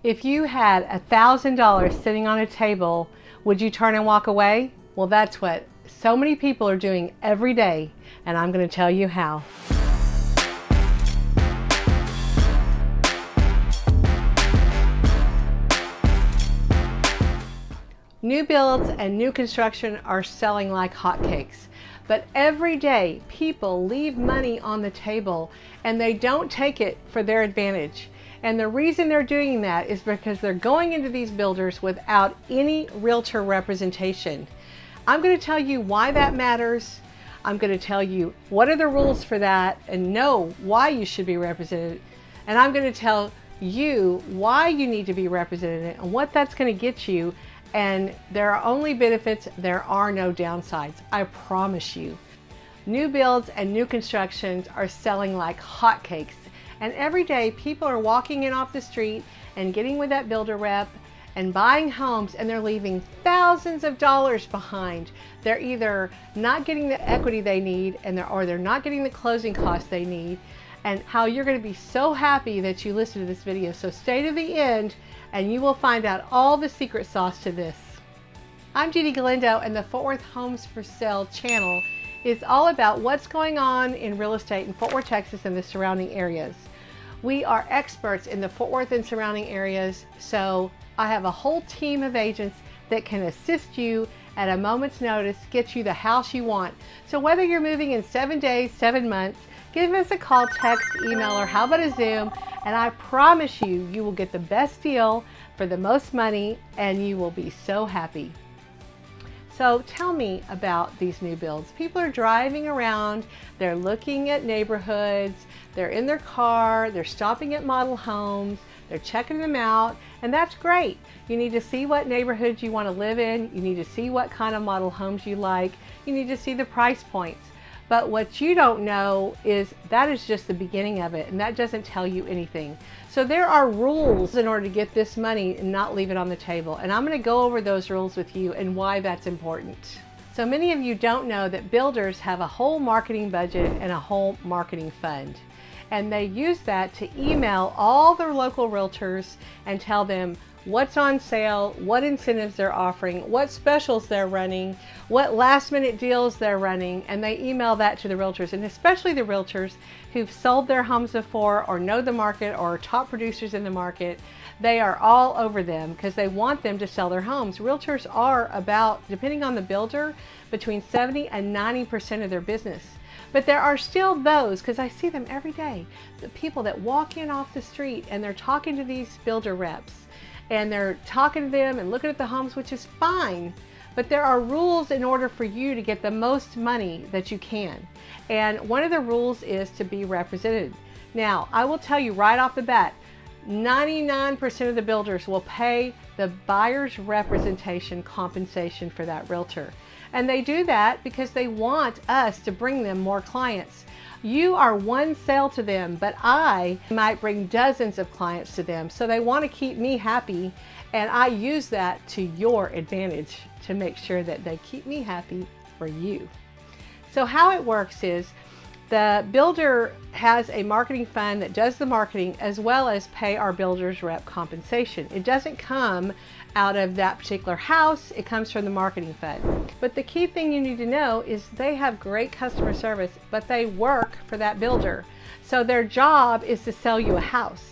If you had $1,000 sitting on a table, would you turn and walk away? Well, that's what so many people are doing every day, and I'm going to tell you how. New builds and new construction are selling like hotcakes. But every day, people leave money on the table and they don't take it for their advantage. And the reason they're doing that is because they're going into these builders without any realtor representation. I'm going to tell you why that matters. I'm going to tell you what are the rules for that and know why you should be represented. And I'm going to tell you why you need to be represented and what that's going to get you. And there are only benefits, there are no downsides, I promise you. New builds and new constructions are selling like hotcakes. And every day people are walking in off the street and getting with that builder rep and buying homes, and they're leaving thousands of dollars behind. They're either not getting the equity they need or they're not getting the closing costs they need. And how you're going to be so happy that you listened to this video. So stay to the end and you will find out all the secret sauce to this. I'm Judy Galindo, and the Fort Worth Homes for Sale channel is all about what's going on in real estate in Fort Worth, Texas and the surrounding areas. We are experts in the Fort Worth and surrounding areas, so I have a whole team of agents that can assist you at a moment's notice, get you the house you want. So whether you're moving in 7 days, 7 months, give us a call, text, email, or how about a Zoom, and I promise you, you will get the best deal for the most money and you will be so happy. So tell me about these new builds. People are driving around, they're looking at neighborhoods, they're in their car, they're stopping at model homes, they're checking them out, and that's great. You need to see what neighborhoods you want to live in, you need to see what kind of model homes you like, you need to see the price points. But what you don't know is that is just the beginning of it, and that doesn't tell you anything. So there are rules in order to get this money and not leave it on the table. And I'm going to go over those rules with you and why that's important. So many of you don't know that builders have a whole marketing budget and a whole marketing fund. And they use that to email all their local realtors and tell them what's on sale, what incentives they're offering, what specials they're running, what last minute deals they're running, and they email that to the realtors, and especially the realtors who've sold their homes before or know the market or are top producers in the market. They are all over them because they want them to sell their homes. Realtors are about, depending on the builder, between 70 and 90% of their business. But there are still those, because I see them every day, the people that walk in off the street and they're talking to these builder reps. And they're talking to them and looking at the homes, which is fine. But there are rules in order for you to get the most money that you can. And one of the rules is to be represented. Now, I will tell you right off the bat, 99% of the builders will pay the buyer's representation compensation for that realtor. And they do that because they want us to bring them more clients. You are one sale to them, but I might bring dozens of clients to them. So they want to keep me happy, and I use that to your advantage to make sure that they keep me happy for you. So how it works is the builder has a marketing fund that does the marketing as well as pay our builder's rep compensation. It doesn't come out of that particular house, it comes from the marketing fund. But the key thing you need to know is they have great customer service, but they work for that builder. So their job is to sell you a house.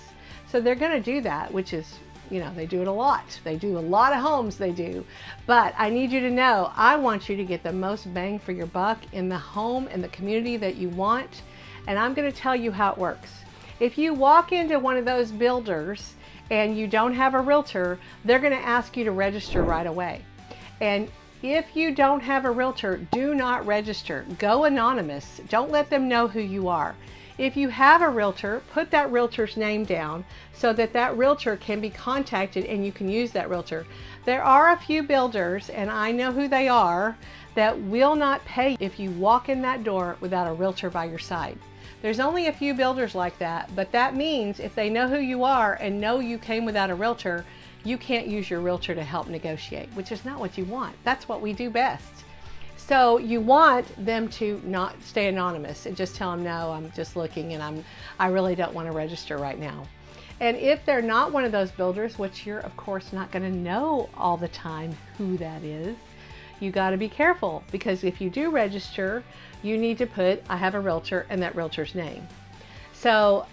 So they're going to do that, which is, you know, they do it a lot. They do a lot of homes, they do. But I need you to know, I want you to get the most bang for your buck in the home and the community that you want. And I'm going to tell you how it works. If you walk into one of those builders and you don't have a realtor, they're going to ask you to register right away. And if you don't have a realtor, do not register. Go anonymous. Don't let them know who you are. If you have a realtor, put that realtor's name down so that that realtor can be contacted and you can use that realtor. There are a few builders, and I know who they are, that will not pay if you walk in that door without a realtor by your side. There's only a few builders like that, but that means if they know who you are and know you came without a realtor, you can't use your realtor to help negotiate, which is not what you want. That's what we do best. So you want them to not stay anonymous and just tell them, no, I'm just looking and I really don't want to register right now. And if they're not one of those builders, which you're of course not going to know all the time who that is, you got to be careful, because if you do register, you need to put, I have a realtor, and that realtor's name. So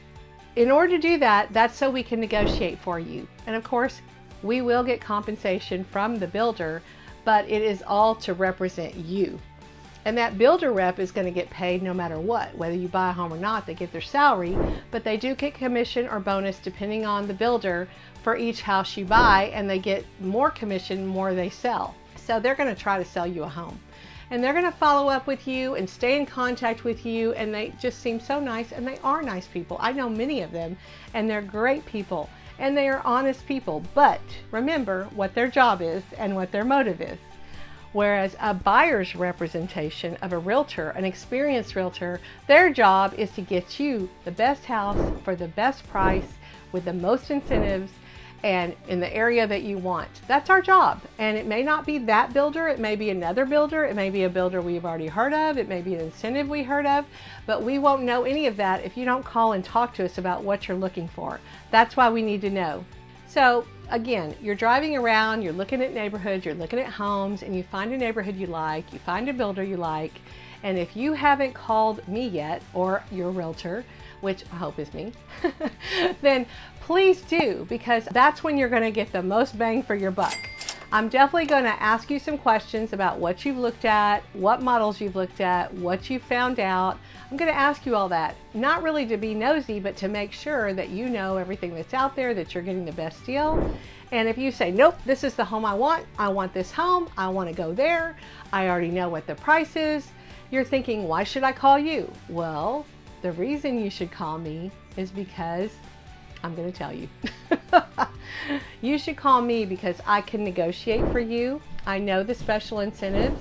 in order to do that, that's so we can negotiate for you. And of course, we will get compensation from the builder, but it is all to represent you. And that builder rep is going to get paid no matter what, whether you buy a home or not. They get their salary, but they do get commission or bonus depending on the builder for each house you buy, and they get more commission the more they sell. So they're going to try to sell you a home, and they're going to follow up with you and stay in contact with you, and they just seem so nice, and they are nice people. I know many of them, and they're great people, and they are honest people. But remember what their job is and what their motive is. Whereas a buyer's representation of a realtor, an experienced realtor, their job is to get you the best house for the best price with the most incentives and in the area that you want. That's our job. And it may not be that builder, it may be another builder, it may be a builder we've already heard of, it may be an incentive we heard of, but we won't know any of that if you don't call and talk to us about what you're looking for. That's why we need to know. So again, you're driving around, you're looking at neighborhoods, you're looking at homes, and you find a neighborhood you like, you find a builder you like, and if you haven't called me yet, or your realtor, which I hope is me, then please do, because that's when you're going to get the most bang for your buck. I'm definitely going to ask you some questions about what you've looked at, what models you've looked at, what you found out. I'm going to ask you all that, not really to be nosy, but to make sure that you know everything that's out there, that you're getting the best deal. And if you say, nope, this is the home I want this home, I want to go there, I already know what the price is, you're thinking, why should I call you? Well, the reason you should call me is because I'm going to tell you. You should call me because I can negotiate for you. I know the special incentives.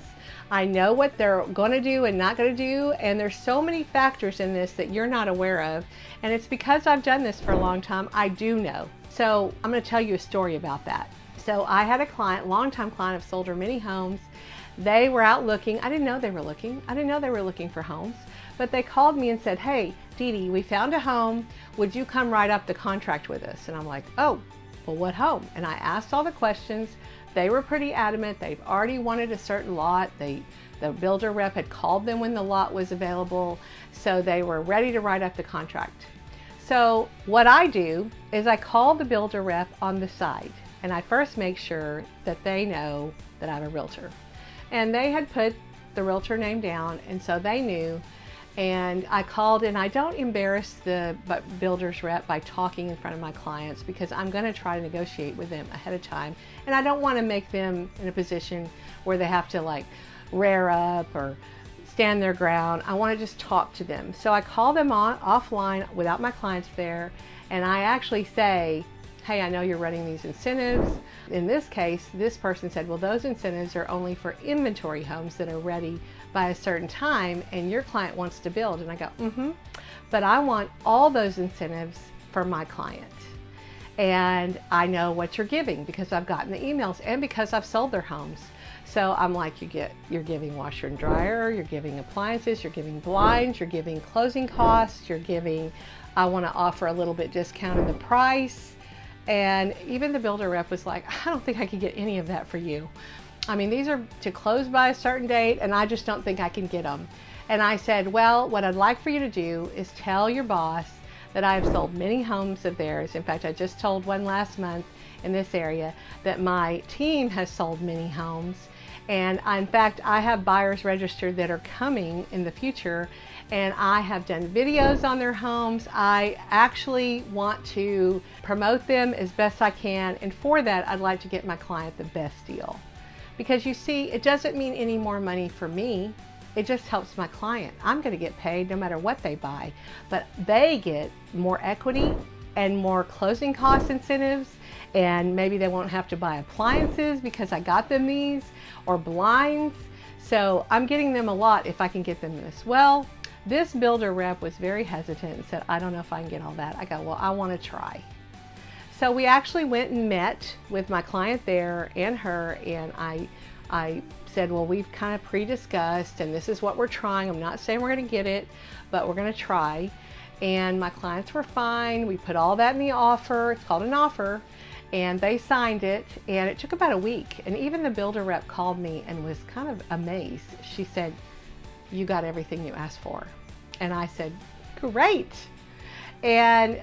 I know what they're going to do and not going to do. And there's so many factors in this that you're not aware of. And it's because I've done this for a long time. I do know. So I'm going to tell you a story about that. So I had a client, longtime client. I've sold her many homes. They were out looking. I didn't know they were looking. I didn't know they were looking for homes. But they called me and said, hey, Dee Dee, we found a home. Would you come write up the contract with us? And I'm like, oh, well, what home? And I asked all the questions. They were pretty adamant. They've already wanted a certain lot. The builder rep had called them when the lot was available. So they were ready to write up the contract. So what I do is I call the builder rep on the side, and I first make sure that they know that I'm a realtor. And they had put the realtor name down, and so they knew. And I called, and I don't embarrass the builder's rep by talking in front of my clients, because I'm going to try to negotiate with them ahead of time. And I don't want to make them in a position where they have to like rear up or stand their ground. I want to just talk to them. So I call them offline without my clients there, and I actually say, hey, I know you're running these incentives. In this case, this person said, well, those incentives are only for inventory homes that are ready by a certain time, and your client wants to build. And I go, but I want all those incentives for my client. And I know what you're giving because I've gotten the emails and because I've sold their homes. So I'm like, you're giving washer and dryer, you're giving appliances, you're giving blinds, you're giving closing costs, you're giving, I want to offer a little bit discount in the price. And even the builder rep was like, I don't think I could get any of that for you. I mean, these are to close by a certain date, and I just don't think I can get them. And I said, well, what I'd like for you to do is tell your boss that I have sold many homes of theirs. In fact, I just told one last month in this area that my team has sold many homes. And in fact, I have buyers registered that are coming in the future, and I have done videos on their homes. I actually want to promote them as best I can, and for that, I'd like to get my client the best deal. Because you see, it doesn't mean any more money for me. It just helps my client. I'm going to get paid no matter what they buy, but they get more equity and more closing cost incentives, and maybe they won't have to buy appliances because I got them these, or blinds. So I'm getting them a lot if I can get them this. Well, this builder rep was very hesitant and said, I don't know if I can get all that. I go, well, I want to try. So we actually went and met with my client there and her, and I said, well, we've kind of pre-discussed, and this is what we're trying. I'm not saying we're going to get it, but we're going to try. and my clients were fine. We put all that in the offer. It's called an offer. And they signed it, and it took about a week. And even the builder rep called me and was kind of amazed. She said, "You got everything you asked for." And I said, "Great." And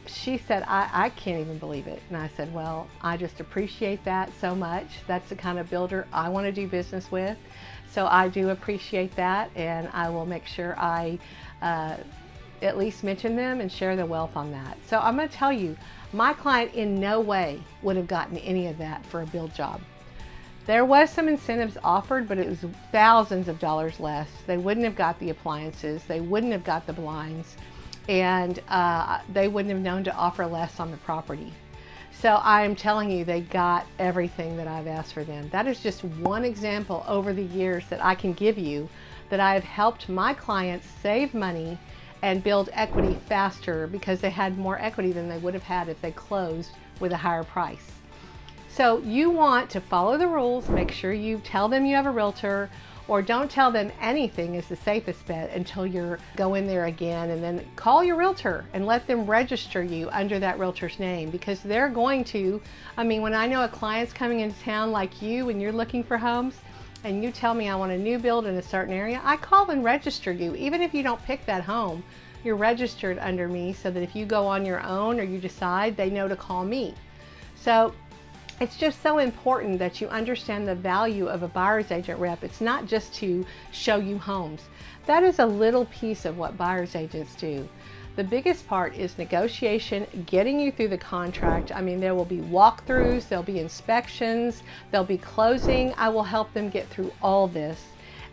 she said, I can't even believe it. And I said, "Well, I just appreciate that so much. That's the kind of builder I want to do business with. So I do appreciate that, and I will make sure I at least mention them and share the wealth on that." So I'm going to tell you, my client in no way would have gotten any of that for a build job. There was some incentives offered, but it was thousands of dollars less. They wouldn't have got the appliances, they wouldn't have got the blinds, and they wouldn't have known to offer less on the property. So I'm telling you, they got everything that I've asked for them. That is just one example over the years that I can give you that I have helped my clients save money and build equity faster because they had more equity than they would have had if they closed with a higher price. So you want to follow the rules, make sure you tell them you have a realtor, or don't tell them anything is the safest bet until you go in there again, and then call your realtor and let them register you under that realtor's name, because they're going to, when I know a client's coming into town like you and you're looking for homes, and you tell me I want a new build in a certain area, I call and register you. Even if you don't pick that home, you're registered under me so that if you go on your own or you decide, they know to call me. So it's just so important that you understand the value of a buyer's agent rep. It's not just to show you homes. That is a little piece of what buyer's agents do. The biggest part is negotiation, getting you through the contract. There will be walkthroughs, there'll be inspections, there'll be closing. I will help them get through all this.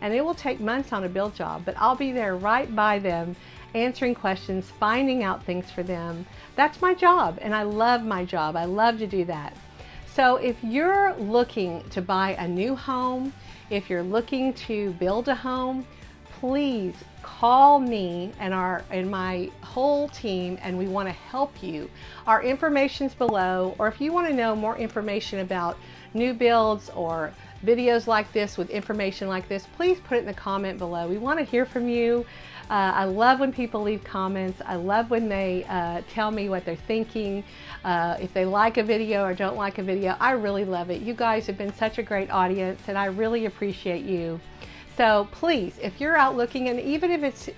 And it will take months on a build job, but I'll be there right by them, answering questions, finding out things for them. That's my job, and I love my job. I love to do that. So if you're looking to buy a new home, if you're looking to build a home, please call me and my whole team, and we want to help you. Our information's below, or if you want to know more information about new builds or videos like this with information like this, please put it in the comment below. We want to hear from you. I love when people leave comments. I love when they tell me what they're thinking, if they like a video or don't like a video. I really love it. You guys have been such a great audience, and I really appreciate you. So please, if you're out looking, and even if it's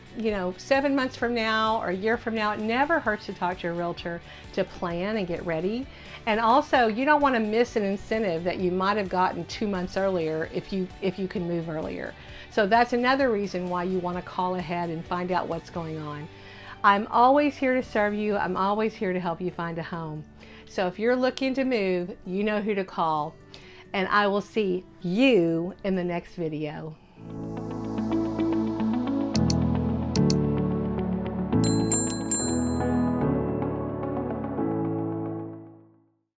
7 months from now or a year from now, it never hurts to talk to your realtor to plan and get ready. And also, you don't want to miss an incentive that you might have gotten 2 months earlier if you can move earlier. So that's another reason why you want to call ahead and find out what's going on. I'm always here to serve you. I'm always here to help you find a home. So if you're looking to move, you know who to call. And I will see you in the next video.